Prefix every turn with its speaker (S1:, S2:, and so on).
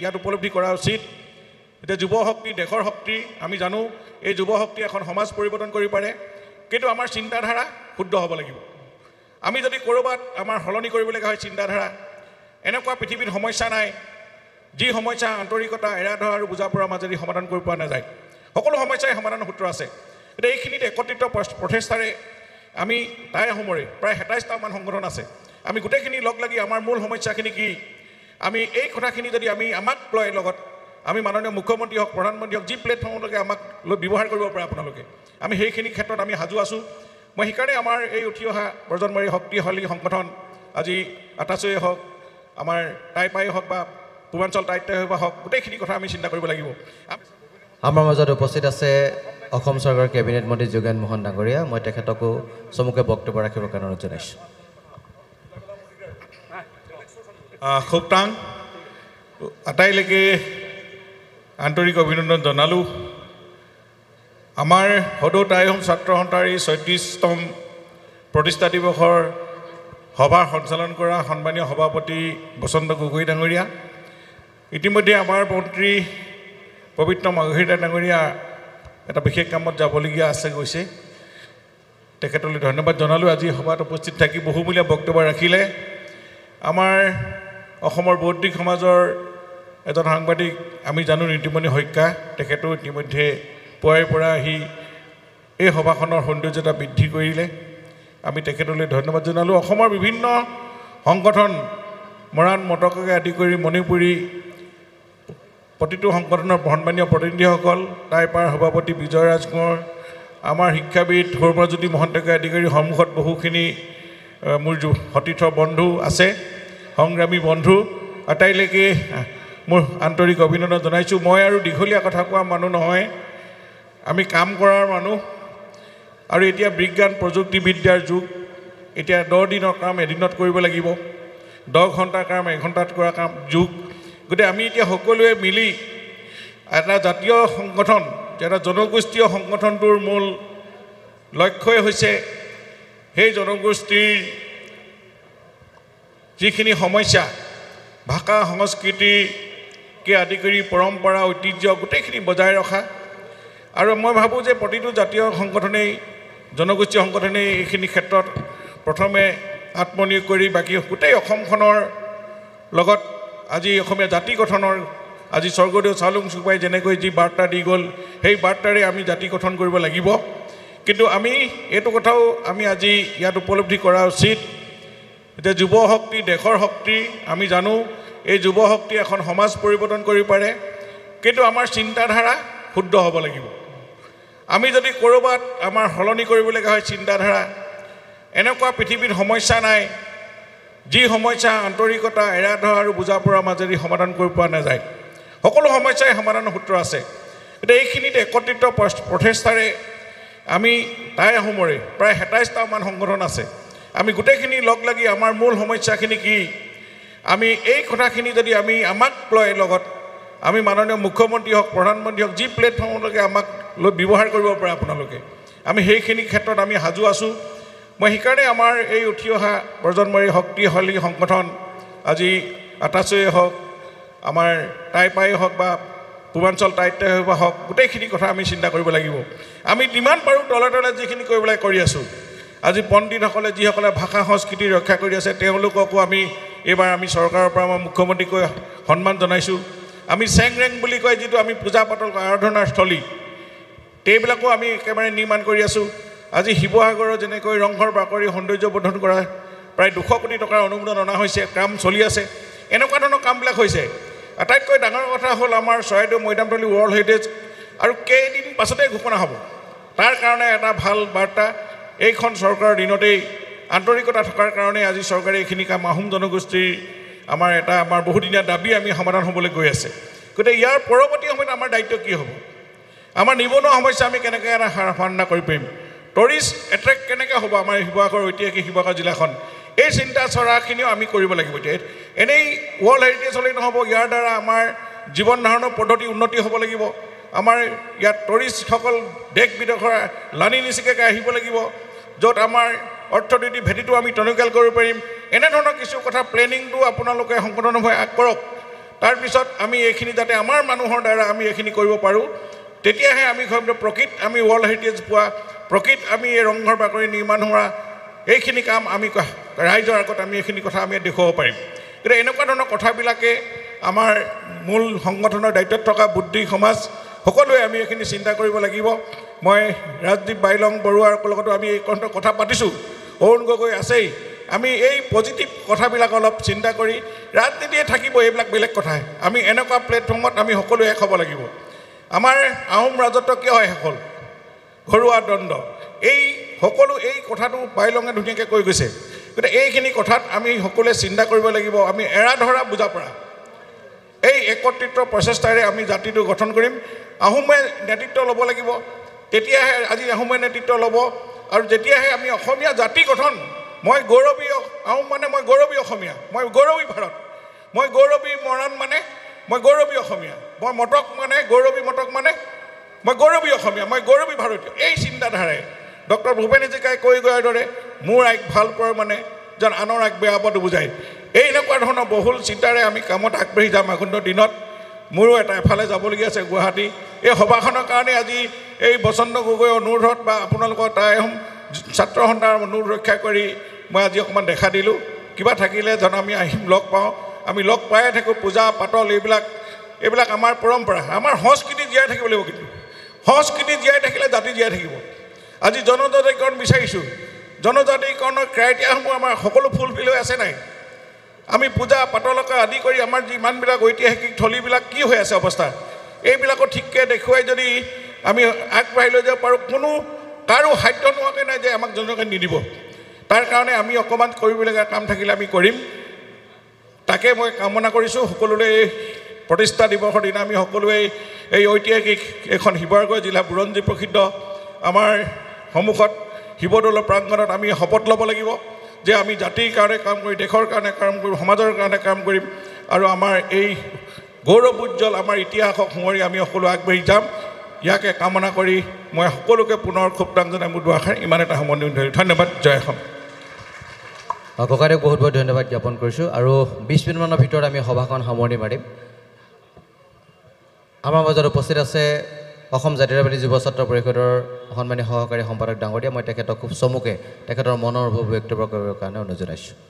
S1: ইয়াত উপলব্ধি কৰা উচিত। এতিয়া যুৱ শক্তি দেশৰ শক্তি। আমি জানো এই যুৱ শক্তি এখন সমাজ পৰিৱৰ্তন কৰিব পাৰে, কিন্তু আমাৰ চিন্তাধাৰা শুদ্ধ হ'ব লাগিব। আমি যদি ক'ৰবাত আমাৰ সলনি কৰিবলগীয়া হয় চিন্তাধাৰা, এনেকুৱা পৃথিৱীত সমস্যা নাই যি সমস্যা আন্তৰিকতা এৰা ধৰা আৰু বুজা পৰাৰ মাজেদি সমাধান কৰিব পৰা নাযায়। সকলো সমস্যাই সমাধানৰ সূত্ৰ আছে। এতিয়া এইখিনিত একত্ৰিত প্ৰচেষ্টাৰে আমি তাই সমৰে প্ৰায় ২৭টামান সংগঠন আছে। আমি গোটেইখিনি লগ লাগি আমাৰ মূল সমস্যাখিনি কি, আমি এই কথাখিনি যদি আমি আমাক লয় লগত, আমি মাননীয় মুখ্যমন্ত্ৰী হওক প্ৰধানমন্ত্ৰী হওক যি প্লেটফৰ্মলৈকে আমাক লৈ ব্যৱহাৰ কৰিব পাৰে আপোনালোকে, আমি সেইখিনি ক্ষেত্ৰত আমি সাজু আছোঁ। মই সেইকাৰণে আমাৰ এই উঠি অহা প্ৰজন্মৰে শক্তিশালী সংগঠন আজি আটাচয়ে হওক, আমাৰ টাইপাই হওক বা পূৰ্বাঞ্চল টাইটাই হওক, গোটেইখিনি কথা আমি চিন্তা কৰিব লাগিব।
S2: আমাৰ মাজত উপস্থিত আছে অসম চৰকাৰৰ কেবিনেট মন্ত্ৰী যোগেন মোহন ডাঙৰীয়া। মই তেখেতকো চমুকৈ বক্তব্য ৰাখিবৰ কাৰণে অনুৰোধ জনাইছোঁ।
S1: খুব টান আটাইলৈকে আন্তৰিক অভিনন্দন জনালোঁ। আমাৰ সদৌ টাই আহোম ছাত্ৰ সন্থাৰ এই ৩৬তম প্ৰতিষ্ঠা দিৱসৰ সভা সঞ্চালন কৰা সন্মানীয় সভাপতি বসন্ত গগৈ ডাঙৰীয়া, ইতিমধ্যে আমাৰ মন্ত্ৰী পবিত্ৰ মাৰ্ঘেৰিটা ডাঙৰীয়া এটা বিশেষ কামত যাবলগীয়া আছে গৈছে, তেখেতলৈ ধন্যবাদ জনালোঁ। আজি সভাত উপস্থিত থাকি বহুমূলীয়া বক্তব্য ৰাখিলে। আমাৰ অসমৰ বৌদ্ধিক সমাজৰ এজন সাংবাদিক আমি জানো নীতিমণি শইকীয়া, তেখেতো ইতিমধ্যে পুৱাৰে পৰা আহি এই সভাখনৰ সৌন্দৰ্যতা বৃদ্ধি কৰিলে, আমি তেখেতলৈ ধন্যবাদ জনালোঁ। অসমৰ বিভিন্ন সংগঠন মৰাণ মটককে আদি কৰি মণিপুৰী প্ৰতিটো সংগঠনৰ সন্মানীয় প্ৰতিনিধিসকল, টাইপাৰ সভাপতি বিজয় ৰাজ কোঁৱৰ, আমাৰ শিক্ষাবিদ সৌম্যজ্যোতি মহন্তকে আদি কৰি সন্মুখত বহুখিনি মোৰ সতীৰ্থ বন্ধু আছে, সংগ্ৰামী বন্ধু, আটাইলৈকে মোৰ আন্তৰিক অভিনন্দন জনাইছোঁ। মই আৰু দীঘলীয়া কথা কোৱা মানুহ নহয়, আমি কাম কৰাৰ মানুহ। আৰু এতিয়া বিজ্ঞান প্ৰযুক্তিবিদ্যাৰ যুগ। এতিয়া 10 দিনৰ কাম এদিনত কৰিব লাগিব, 10 ঘণ্টাৰ কাম 1 ঘণ্টাত কৰা কাম যুগ। গতিকে আমি এতিয়া সকলোৱে মিলি এটা জাতীয় সংগঠন, এটা জনগোষ্ঠীয় সংগঠনটোৰ মূল লক্ষ্যই হৈছে সেই জনগোষ্ঠীৰ যিখিনি সমস্যা, ভাষা সংস্কৃতিকে আদি কৰি পৰম্পৰা ঐতিহ্য গোটেইখিনি বজাই ৰখা। আৰু মই ভাবোঁ যে প্ৰতিটো জাতীয় সংগঠনেই জনগোষ্ঠীয় সংগঠনেই এইখিনি ক্ষেত্ৰত প্ৰথমে আত্মনিয়োগ কৰি বাকী গোটেই অসমখনৰ লগত আজি অসমীয়া জাতি গঠনৰ আজি স্বৰ্গদেউ চাওলুং চুকাফাই যেনেকৈ যি বাৰ্তা দি গ'ল, সেই বাৰ্তাৰে আমি জাতি গঠন কৰিব লাগিব। কিন্তু আমি এইটো কথাও আমি আজি ইয়াত উপলব্ধি কৰা উচিত। এতিয়া যুৱ শক্তি দেশৰ শক্তি। আমি জানো এই যুৱ শক্তি এখন সমাজ পৰিৱৰ্তন কৰিব পাৰে, কিন্তু আমাৰ চিন্তাধাৰা শুদ্ধ হ'ব লাগিব। আমি যদি ক'ৰবাত আমাৰ সলনি কৰিবলগীয়া হয় চিন্তাধাৰা, এনেকুৱা পৃথিৱীত সমস্যা নাই যি সমস্যা আন্তৰিকতা এৰা ধৰা আৰু বুজা পৰাৰ মাজেদি সমাধান কৰিব পৰা নাযায়। সকলো সমস্যাই সমাধানৰ সূত্ৰ আছে। এতিয়া এইখিনিত একত্ৰিত প্ৰচেষ্টাৰে আমি তাই সমৰে প্ৰায় ২৭টামান সংগঠন আছে। আমি গোটেইখিনি লগ লাগি আমাৰ মূল সমস্যাখিনি কি, আমি এই কথাখিনি যদি আমি আমাক লয় লগত, আমি মাননীয় মুখ্যমন্ত্ৰী হওক প্ৰধানমন্ত্ৰী হওক যি প্লেটফৰ্মলৈকে আমাক লৈ ব্যৱহাৰ কৰিব পাৰে আপোনালোকে, আমি সেইখিনি ক্ষেত্ৰত আমি সাজু আছোঁ। মই সেইকাৰণে আমাৰ এই উঠি অহা প্ৰজন্মৰে শক্তিশালী সংগঠন আজি আটাচয়ে হওক, আমাৰ টাইপাই হওক বা পূৰ্বাঞ্চল টাইটাই হওক, গোটেইখিনি কথা আমি চিন্তা কৰিব লাগিব। আমি যিমান পাৰোঁ তলে তলে যিখিনি কৰিব লাগে কৰি আছোঁ। আজি পণ্ডিতসকলে যিসকলে ভাষা সংস্কৃতি ৰক্ষা কৰি আছে, তেওঁলোককো আমি এইবাৰ আমি চৰকাৰৰ পৰা আমাৰ মুখ্যমন্ত্ৰীকৈ সন্মান জনাইছোঁ। আমি চেংৰেং বুলি কয় যিটো আমি পূজা পাতল আৰাধনাৰ স্থলী, সেইবিলাকো আমি একেবাৰে নিৰ্মাণ কৰি আছোঁ। আজি শিৱসাগৰৰ যেনেকৈ ৰংঘৰ বাকৰি সৌন্দৰ্য বৰ্ধন কৰা প্ৰায় 200 কোটি টকাৰ অনুমোদন অনা হৈছে, কাম চলি আছে। এনেকুৱা ধৰণৰ কামবিলাক হৈছে। আটাইতকৈ ডাঙৰ কথা হ'ল আমাৰ চৰাইদেউ মৈদামতলী ৱৰ্ল্ড হেৰিটেজ আৰু কেইদিন পাছতেই ঘোষণা হ'ব। তাৰ কাৰণে এটা ভাল বাৰ্তা। এইখন চৰকাৰৰ দিনতেই আন্তৰিকতা থকাৰ কাৰণে আজি চৰকাৰে এইখিনি কাম আহোম জনগোষ্ঠীৰ আমাৰ বহুদিনীয়া দাবী আমি সমাধান হ'বলৈ গৈ আছে। গতিকে ইয়াৰ পৰৱৰ্তী সময়ত আমাৰ দায়িত্ব কি হ'ব? আমাৰ নিবনুৱা সমস্যা আমি কেনেকৈ এটা সমাধান কৰিব পাৰিম? টুৰিষ্ট এট্ৰেক্ট কেনেকৈ হ'ব আমাৰ শিৱসাগৰ ঐতিহাসিক শিৱসাগৰ জিলাখন? এই চিন্তা চৰাখিনিও আমি কৰিব লাগিব। এতিয়া এনেই ৱৰ্ল্ড হেৰিটেজ হ'লেই নহ'ব, ইয়াৰ দ্বাৰা আমাৰ জীৱন ধাৰণৰ পদ্ধতি উন্নতি হ'ব লাগিব। আমাৰ ইয়াত টুৰিষ্টসকল দেশ বিদেশৰ লানি নিচিকাকৈ আহিব লাগিব, য'ত আমাৰ অৰ্থনৈতিক ভেটিটো আমি টনকিয়াল কৰিব পাৰিম। এনেধৰণৰ কিছু কথা প্লেনিংটো আপোনালোকে সংগঠনভাৱে কৰক। তাৰপিছত আমি এইখিনি যাতে আমাৰ মানুহৰ দ্বাৰা আমি এইখিনি কৰিব পাৰোঁ তেতিয়াহে আমি প্ৰকৃত আমি ৱৰ্ল্ড হেৰিটেজ পোৱা প্ৰকৃত আমি এই ৰংঘৰ বাকৰি নিৰ্মাণ হোৱা এইখিনি কাম আমি ৰাইজৰ আগত আমি এইখিনি কথা আমি দেখুৱাব পাৰিম গতিকে এনেকুৱা ধৰণৰ কথাবিলাকে আমাৰ মূল সংগঠনৰ দায়িত্বত থকা বুদ্ধি সমাজ সকলোৱে আমি এইখিনি চিন্তা কৰিব লাগিব মই ৰাজদীপ বাইলং বৰুৱাৰ লগতো আমি এই কথা পাতিছোঁ অৰুণ গগৈ আছেই আমি এই পজিটিভ কথাবিলাক অলপ চিন্তা কৰি ৰাজনীতিয়ে থাকিব এইবিলাক বেলেগ কথাই আমি এনেকুৱা প্লেটফৰ্মত আমি সকলোৱে এক হ'ব লাগিব আমাৰ আহোম ৰাজত্ব কিয় শেষ হ'ল ঘৰুৱা দ্বন্দ্ব এই সকলো এই কথাটো বাইলঙে ধুনীয়াকৈ কৈ গৈছে গতিকে এইখিনি কথাত আমি সকলোৱে চিন্তা কৰিব লাগিব আমি এৰা ধৰা বুজা পৰা এই একত্ৰিত প্ৰচেষ্টাৰে আমি জাতিটো গঠন কৰিম আহোমে নেতৃত্ব ল'ব লাগিব তেতিয়াহে আজি আহোমে নেতৃত্ব ল'ব আৰু যেতিয়াহে আমি অসমীয়া জাতি গঠন মই গৌৰৱী আহোম মানে মই গৌৰৱী অসমীয়া মই গৌৰৱী ভাৰত মই গৌৰৱী মৰাণ মানে মই গৌৰৱী অসমীয়া মই মটক মানে গৌৰৱী মটক মানে মই গৌৰৱী অসমীয়া মই গৌৰৱী ভাৰতীয় এই চিন্তাধাৰাই ডক্টৰ ভূপেন হাজৰিকাই কৈ গোৱাৰ দৰে মোৰ আইক ভাল পোৱাৰ মানে যেন আনৰ আইক বেয়া পোৱাটো বুজায় এই এনেকুৱা ধৰণৰ বহুল চিন্তাৰে আমি কামত আগবাঢ়ি যাম আগন্তুক দিনত মোৰো এটা এফালে যাবলগীয়া আছে গুৱাহাটী এই সভাখনৰ কাৰণে আজি এই বসন্ত গগৈ অনুৰোধত বা আপোনালোকৰ তাই ছাত্ৰ সন্থাৰ অনুৰোধ ৰক্ষা কৰি মই আজি অকণমান দেখা দিলোঁ কিবা থাকিলে যেন আমি আহিম লগ পাওঁ আমি লগ পায়ে থাকোঁ পূজা পাতল এইবিলাক আমাৰ পৰম্পৰা আমাৰ সংস্কৃতি জীয়াই থাকিব লাগিব কিন্তু সংস্কৃতি জীয়াই থাকিলে জাতি জীয়াই থাকিব আজি জনজাতিকৰণ বিচাৰিছোঁ জনজাতিকৰণৰ ক্ৰাইটেৰিয়াসমূহ আমাৰ সকলো ফুলফিল হৈ আছে নাই আমি পূজা পাতলকে আদি কৰি আমাৰ যিমানবিলাক ঐতিহাসিক থলীবিলাক কি হৈ আছে অৱস্থা এইবিলাকো ঠিককৈ দেখুৱাই যদি আমি আগবাঢ়ি লৈ যাব পাৰোঁ কোনো কাৰো সাধ্য নোহোৱাকৈ নাই যে আমাক জনজাতি নিদিব তাৰ কাৰণে আমি অকণমান কৰিবলগীয়া কাম থাকিলে আমি কৰিম তাকে মই কামনা কৰিছোঁ সকলোৰে প্ৰতিষ্ঠা দিৱসৰ দিনা আমি সকলোৱে এই ঐতিহাসিক এখন শিৱসাগৰ জিলা বুৰঞ্জী প্ৰসিদ্ধ আমাৰ সন্মুখত শিৱদৌলৰ প্ৰাংগণত আমি শপত ল'ব লাগিব যে আমি জাতিৰ কাৰণে কাম কৰি দেশৰ কাৰণে কাম কৰিম সমাজৰ কাৰণে কাম কৰিম আৰু আমাৰ এই গৌৰৱ উজ্জ্বল আমাৰ ইতিহাসক সোঁৱৰি আমি সকলো আগবাঢ়ি যাম ইয়াকে কামনা কৰি মই সকলোকে পুনৰ খুব ডাঙৰ মোৰ দুআষাৰ ইমান এটা সামৰণি ধৰিলোঁ ধন্যবাদ জয় অসম
S2: ককাইদেউক বহুত বহুত ধন্যবাদ জ্ঞাপন কৰিছোঁ আৰু 20 মিনিটমানৰ ভিতৰত আমি সভাখন সামৰণি মাৰিম আমাৰ মাজত উপস্থিত আছে অসম জাতীয়তাবাদী যুৱ ছাত্ৰ পৰিষদৰ সন্মানীয় সহকাৰী সম্পাদক ডাঙৰীয়া মই তেখেতক খুব চমুকে তেখেতৰ মনৰ ভাৱ ব্যক্ত কৰিবৰ কাৰণে অনুৰোধ জনাইছোঁ